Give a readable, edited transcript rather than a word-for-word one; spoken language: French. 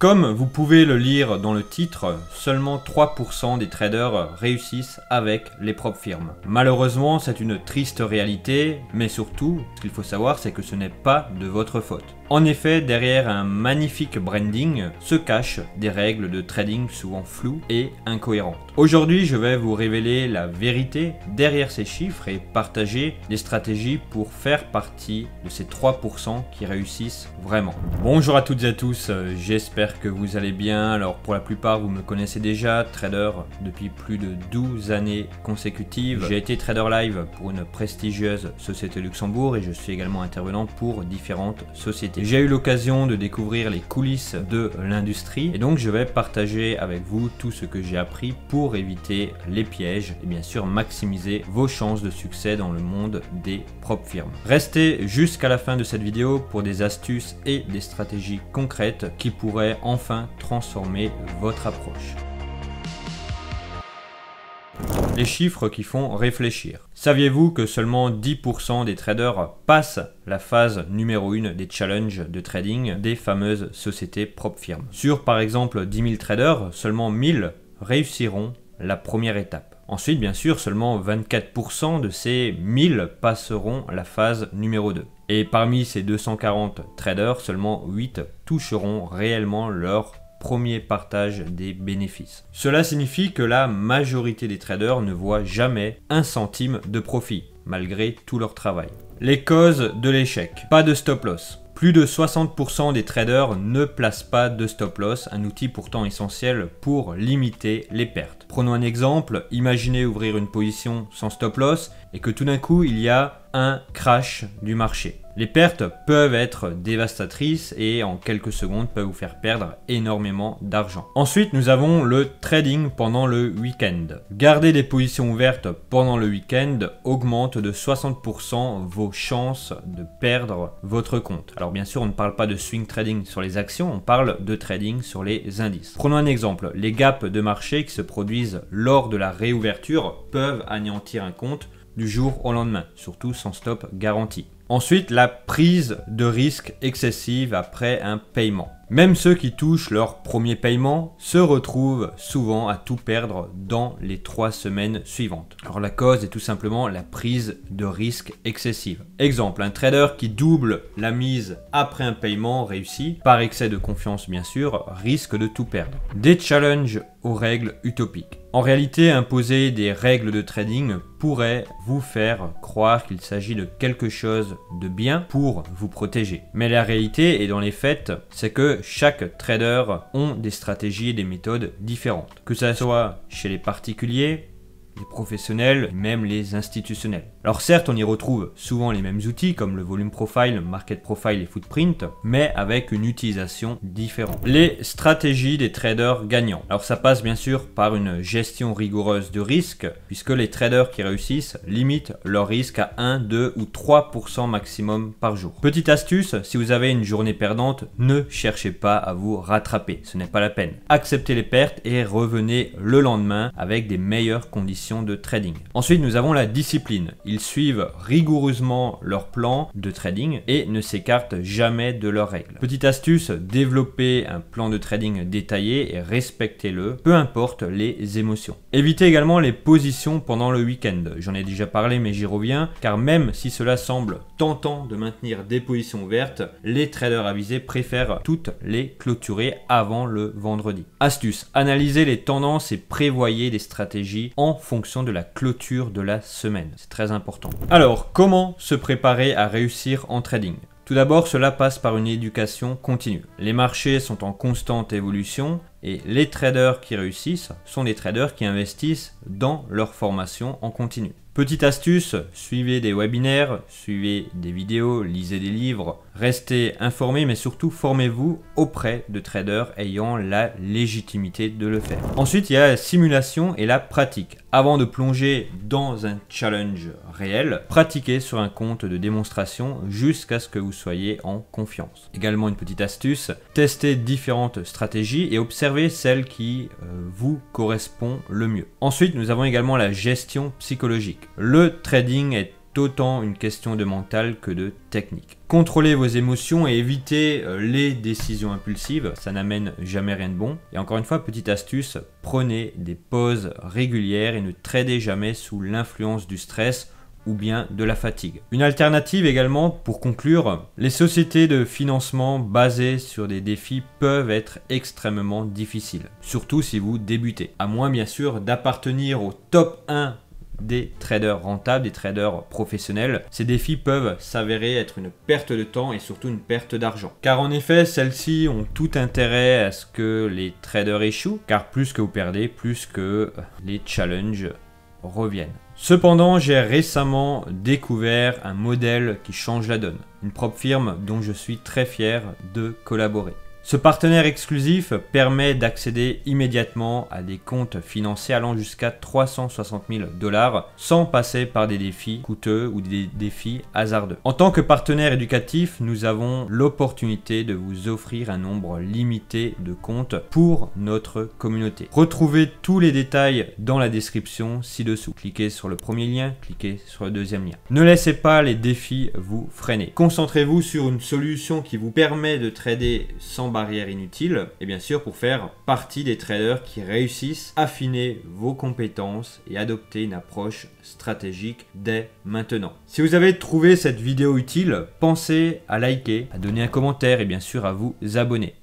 Comme vous pouvez le lire dans le titre, seulement 3% des traders réussissent avec les propres firmes. Malheureusement, c'est une triste réalité, mais surtout, ce qu'il faut savoir, c'est que ce n'est pas de votre faute. En effet, derrière un magnifique branding se cachent des règles de trading souvent floues et incohérentes. Aujourd'hui, je vais vous révéler la vérité derrière ces chiffres et partager des stratégies pour faire partie de ces 3% qui réussissent vraiment. Bonjour à toutes et à tous, j'espère que vous allez bien. Alors pour la plupart, vous me connaissez déjà, trader depuis plus de 12 années consécutives. J'ai été trader live pour une prestigieuse société Luxembourg et je suis également intervenant pour différentes sociétés. J'ai eu l'occasion de découvrir les coulisses de l'industrie et donc je vais partager avec vous tout ce que j'ai appris pour éviter les pièges et bien sûr maximiser vos chances de succès dans le monde des propres firmes. Restez jusqu'à la fin de cette vidéo pour des astuces et des stratégies concrètes qui pourraient enfin transformer votre approche. Les chiffres qui font réfléchir. Saviez-vous que seulement 10% des traders passent la phase numéro 1 des challenges de trading des fameuses sociétés propres firmes? Sur par exemple 10 000 traders, seulement 1000 réussiront la première étape. Ensuite, bien sûr, seulement 24% de ces 1000 passeront la phase numéro 2. Et parmi ces 240 traders, seulement 8 toucheront réellement leur premier partage des bénéfices. Cela signifie que la majorité des traders ne voient jamais un centime de profit, malgré tout leur travail. Les causes de l'échec. Pas de stop loss. Plus de 60% des traders ne placent pas de stop loss, un outil pourtant essentiel pour limiter les pertes. Prenons un exemple, imaginez ouvrir une position sans stop loss et que tout d'un coup il y a un crash du marché. Les pertes peuvent être dévastatrices et en quelques secondes peuvent vous faire perdre énormément d'argent. Ensuite, nous avons le trading pendant le week-end. Garder des positions ouvertes pendant le week-end augmente de 60% vos chances de perdre votre compte. Alors bien sûr, on ne parle pas de swing trading sur les actions, on parle de trading sur les indices. Prenons un exemple, les gaps de marché qui se produisent lors de la réouverture peuvent anéantir un compte du jour au lendemain, surtout sans stop garanti. Ensuite, la prise de risque excessive après un paiement. Même ceux qui touchent leur premier paiement se retrouvent souvent à tout perdre dans les 3 semaines suivantes. Alors la cause est tout simplement la prise de risque excessive. Exemple, un trader qui double la mise après un paiement réussi, par excès de confiance bien sûr, risque de tout perdre. Des challenges aux règles utopiques. En réalité, imposer des règles de trading pourrait vous faire croire qu'il s'agit de quelque chose de bien pour vous protéger. Mais la réalité, et dans les faits, c'est que chaque trader ont des stratégies et des méthodes différentes. Que ce soit chez les particuliers, les professionnels, même les institutionnels. Alors certes, on y retrouve souvent les mêmes outils comme le volume profile, market profile et footprint, mais avec une utilisation différente. Les stratégies des traders gagnants. Alors ça passe bien sûr par une gestion rigoureuse de risque, puisque les traders qui réussissent limitent leur risque à 1, 2 ou 3% maximum par jour. Petite astuce, si vous avez une journée perdante, ne cherchez pas à vous rattraper, ce n'est pas la peine. Acceptez les pertes et revenez le lendemain avec des meilleures conditions de trading. Ensuite, nous avons la discipline. Ils suivent rigoureusement leur plan de trading et ne s'écartent jamais de leurs règles. Petite astuce, développez un plan de trading détaillé et respectez-le, peu importe les émotions. Évitez également les positions pendant le week-end. J'en ai déjà parlé mais j'y reviens, car même si cela semble tentant de maintenir des positions ouvertes, les traders avisés préfèrent toutes les clôturer avant le vendredi. Astuce, analysez les tendances et prévoyez des stratégies en fonction de la clôture de la semaine. C'est très important. Alors, comment se préparer à réussir en trading ? Tout d'abord, cela passe par une éducation continue. Les marchés sont en constante évolution et les traders qui réussissent sont des traders qui investissent dans leur formation en continu. Petite astuce, suivez des webinaires, suivez des vidéos, lisez des livres, restez informés mais surtout formez-vous auprès de traders ayant la légitimité de le faire. Ensuite, il y a la simulation et la pratique. Avant de plonger dans un challenge réel, pratiquez sur un compte de démonstration jusqu'à ce que vous soyez en confiance. Également une petite astuce, testez différentes stratégies et observez celle qui vous correspond le mieux. Ensuite, nous avons également la gestion psychologique. Le trading est autant une question de mental que de technique. Contrôlez vos émotions et évitez les décisions impulsives, ça n'amène jamais rien de bon. Et encore une fois, petite astuce, prenez des pauses régulières et ne tradez jamais sous l'influence du stress ou bien de la fatigue. Une alternative également, pour conclure, les sociétés de financement basées sur des défis peuvent être extrêmement difficiles, surtout si vous débutez, à moins bien sûr d'appartenir au top 1 des traders rentables, des traders professionnels. Ces défis peuvent s'avérer être une perte de temps et surtout une perte d'argent. Car en effet, celles-ci ont tout intérêt à ce que les traders échouent, car plus que vous perdez, plus que les challenges reviennent. Cependant, j'ai récemment découvert un modèle qui change la donne, une propre firme dont je suis très fier de collaborer. Ce partenaire exclusif permet d'accéder immédiatement à des comptes financiers allant jusqu'à 360 000 $ sans passer par des défis coûteux ou des défis hasardeux. En tant que partenaire éducatif, nous avons l'opportunité de vous offrir un nombre limité de comptes pour notre communauté. Retrouvez tous les détails dans la description ci-dessous. Cliquez sur le premier lien, cliquez sur le deuxième lien. Ne laissez pas les défis vous freiner. Concentrez-vous sur une solution qui vous permet de trader sans barrière inutile et bien sûr pour faire partie des traders qui réussissent, affiner vos compétences et adopter une approche stratégique dès maintenant. Si vous avez trouvé cette vidéo utile, pensez à liker, à donner un commentaire et bien sûr à vous abonner.